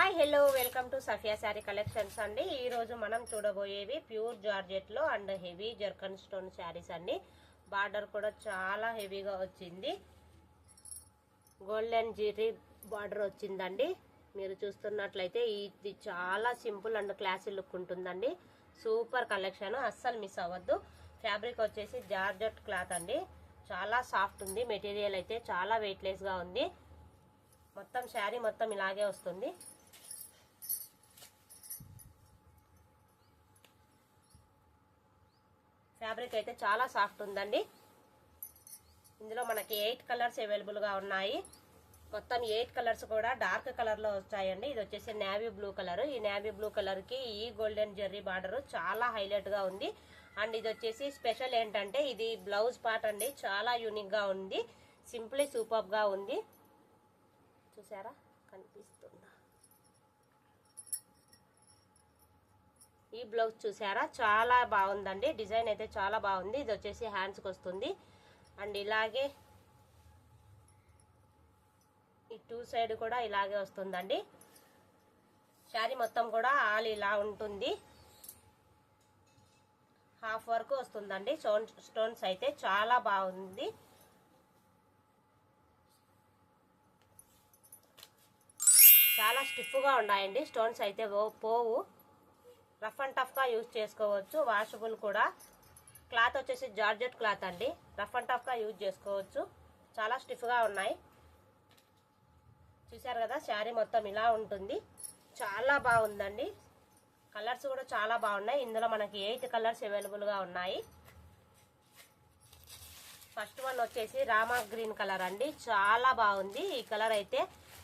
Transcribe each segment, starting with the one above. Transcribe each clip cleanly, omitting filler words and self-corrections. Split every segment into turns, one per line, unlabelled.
Hi hello welcome to Safia sari collections అండి. ఈ రోజు మనం చూడబోయేవి ప్యూర్ జార్జెట్ లో and heavy zircon stone saris అండి. బార్డర్ కూడా చాలా హెవీగా వచ్చింది, గోల్డెన్ జీరీ బార్డర్ వచ్చిందండి. మీరు చూస్తున్నట్లయితే ఇది చాలా సింపుల్ అండ్ క్లాసీ లుక్ ఉంటుందండి. సూపర్ కలెక్షన్, అస్సలు మిస్ అవ్వద్దు. ఫ్యాబ్రిక్ వచ్చేసి జార్జెట్ క్లాత్ అండి, చాలా సాఫ్ట్ ఉంది. మెటీరియల్ అయితే చాలా వెయిట్లెస్ గా ఉంది. మొత్తం శారీ మొత్తం ఇలాగే వస్తుంది. ఫ్యాబ్రిక్ అయితే చాలా సాఫ్ట్ ఉందండి. ఇందులో మనకి 8 కలర్స్ అవైలబుల్ గా ఉన్నాయి. మొత్తం 8 కలర్స్ కూడా డార్క్ కలర్ లో వచ్చాయండి. ఇది వచ్చేసి నేవీ బ్లూ కలర్. ఈ నేవీ బ్లూ కలర్ కి ఈ గోల్డెన్ జెర్రీ బార్డర్ చాలా హైలైట్ గా ఉంది. అండ్ ఇది వచ్చేసి స్పెషల్ ఏంటంటే ఇది బ్లౌజ్ పార్ట్ అండి, చాలా యూనిక్ గా ఉంది. సింప్లీ సూపర్ గా ఉంది. చూసారా, కనిపిస్తుందా? ఈ బ్లౌజ్ చూసారా, చాలా బాగుందండి. డిజైన్ అయితే చాలా బాగుంది. ఇది వచ్చేసి హ్యాండ్స్కి వస్తుంది. అండ్ ఇలాగే ఈ టూ సైడ్ కూడా ఇలాగే వస్తుందండి. శారీ మొత్తం కూడా ఆల్ ఇలా ఉంటుంది. హాఫ్ వరకు వస్తుందండి. స్టోన్స్ అయితే చాలా బాగుంది. చాలా స్టిఫ్గా ఉన్నాయండి. స్టోన్స్ అయితే పోవు. రఫ్ అండ్ టఫ్గా యూజ్ చేసుకోవచ్చు. వాషబుల్ కూడా. క్లాత్ వచ్చేసి జార్జెట్ క్లాత్ అండి, రఫ్ అండ్ టఫ్గా యూజ్ చేసుకోవచ్చు. చాలా స్టిఫ్గా ఉన్నాయి. చూసారు కదా, శారీ మొత్తం ఇలా ఉంటుంది. చాలా బాగుందండి. కలర్స్ కూడా చాలా బాగున్నాయి. ఇందులో మనకి 8 కలర్స్ అవైలబుల్గా ఉన్నాయి. ఫస్ట్ వన్ వచ్చేసి రామా గ్రీన్ కలర్ అండి, చాలా బాగుంది. ఈ కలర్ అయితే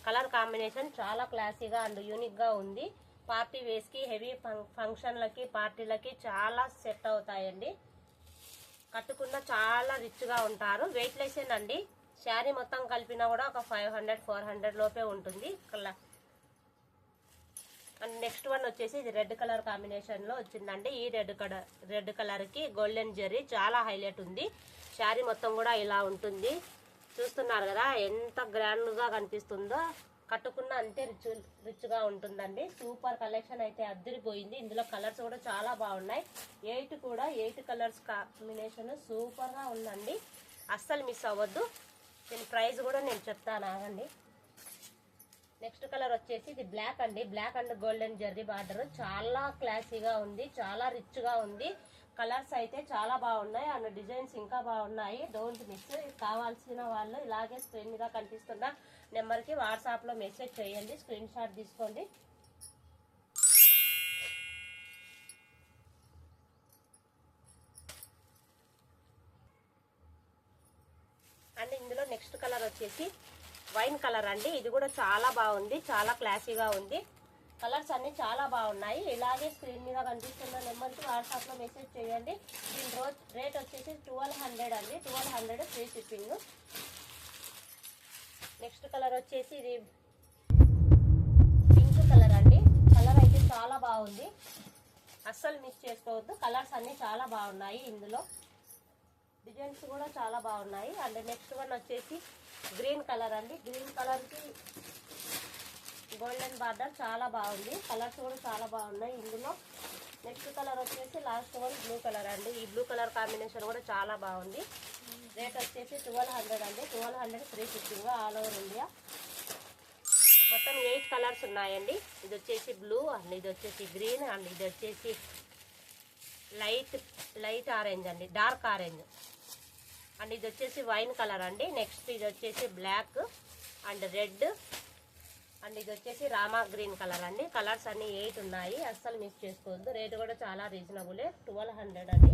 కలర్ కాంబినేషన్ చాలా క్లాసీగా అండ్ యూనిక్గా ఉంది. పార్టీ వేస్కి, హెవీ ఫంక్షన్లకి, పార్టీలకి చాలా సెట్ అవుతాయండి. కట్టుకున్న చాలా రిచ్గా ఉంటారు. వెయిట్లెస్ అండి. శారీ మొత్తం కలిపినా కూడా ఒక 500-400 లోపే ఉంటుంది. అండ్ నెక్స్ట్ వన్ వచ్చేసి ఇది రెడ్ కలర్ కాంబినేషన్ లో వచ్చిందండి. ఈ రెడ్ కలర్ కి గోల్డెన్ జెర్రీ చాలా హైలైట్ ఉంది. శారీ మొత్తం కూడా ఇలా ఉంటుంది. చూస్తున్నారు కదా ఎంత గ్రాండ్ గా కనిపిస్తుందో. కట్టుకున్న అంతే రిచ్ గా ఉంటుందండి. సూపర్ కలెక్షన్ అయితే అద్దరిపోయింది. ఇందులో కలర్స్ కూడా చాలా బాగున్నాయి. 8 కలర్స్ కాంబినేషన్ సూపర్ గా ఉందండి. అస్సలు మిస్ అవ్వద్దు. దీని ప్రైస్ కూడా నేను చెప్తాను, ఆగండి. నెక్స్ట్ కలర్ వచ్చేసి ఇది బ్లాక్ అండి. Black and golden zari border చాలా క్లాసీగా ఉంది, చాలా రిచ్ గా ఉంది. కలర్స్ అయితే చాలా బాగున్నాయి అండ్ డిజైన్స్ ఇంకా బాగున్నాయి. Don't miss. కావాల్సిన వాళ్ళు ఇలాగే స్క్రీన్ మీద కనిపిస్తున్న నెంబర్కి వాట్సాప్లో మెసేజ్ చేయండి, స్క్రీన్ షాట్ తీసుకోండి. అండ్ ఇందులో నెక్స్ట్ కలర్ వచ్చేసి వైన్ కలర్ అండి. ఇది కూడా చాలా బాగుంది, చాలా క్లాసీగా ఉంది. కలర్స్ అన్ని చాలా బాగున్నాయి. ఇలాగే స్క్రీన్ మీద కనిపిస్తున్న నెంబర్కి వాట్సాప్లో మెసేజ్ చేయండి. దీని రేట్ వచ్చేసి 1200 అండి. 1200 ఫ్రీ షిప్పింగ్. నెక్స్ట్ కలర్ వచ్చేసి ఇది పింక్ కలర్ అండి. కలర్ అయితే చాలా బాగుంది, అస్సలు మిస్ చేసుకోవద్దు. కలర్స్ అన్ని చాలా బాగున్నాయి. ఇందులో డిజైన్స్ కూడా చాలా బాగున్నాయి. అండ్ నెక్స్ట్ వన్ వచ్చేసి గ్రీన్ కలర్ అండి. గ్రీన్ కలర్కి గోల్డెన్ బార్డర్ చాలా బాగుంది. కలర్స్ కూడా చాలా బాగున్నాయి. ఇందులో నెక్స్ట్ కలర్ వచ్చేసి లాస్ట్ వన్ బ్లూ కలర్ అండి. ఈ బ్లూ కలర్ కాంబినేషన్ కూడా చాలా బాగుంది. రేట్ వచ్చేసి 1200 అండి. 1200 free shipping all over India. మొత్తం 8 కలర్స్ ఉన్నాయండి. ఇది వచ్చేసి బ్లూ అండ్ ఇది వచ్చేసి గ్రీన్ అండ్ ఇది వచ్చేసి లైట్ ఆరెంజ్ అండి, డార్క్ ఆరెంజ్. అండ్ ఇది వచ్చేసి వైన్ కలర్ అండి. నెక్స్ట్ ఇది వచ్చేసి బ్లాక్ అండ్ రెడ్ అండ్ ఇది వచ్చేసి రామా గ్రీన్ కలర్ అండి. కలర్స్ అన్ని 8 ఉన్నాయి, అస్సలు మిస్ చేసుకోవద్దు. రేట్ కూడా చాలా రీజనబుల్, 1200 అండి.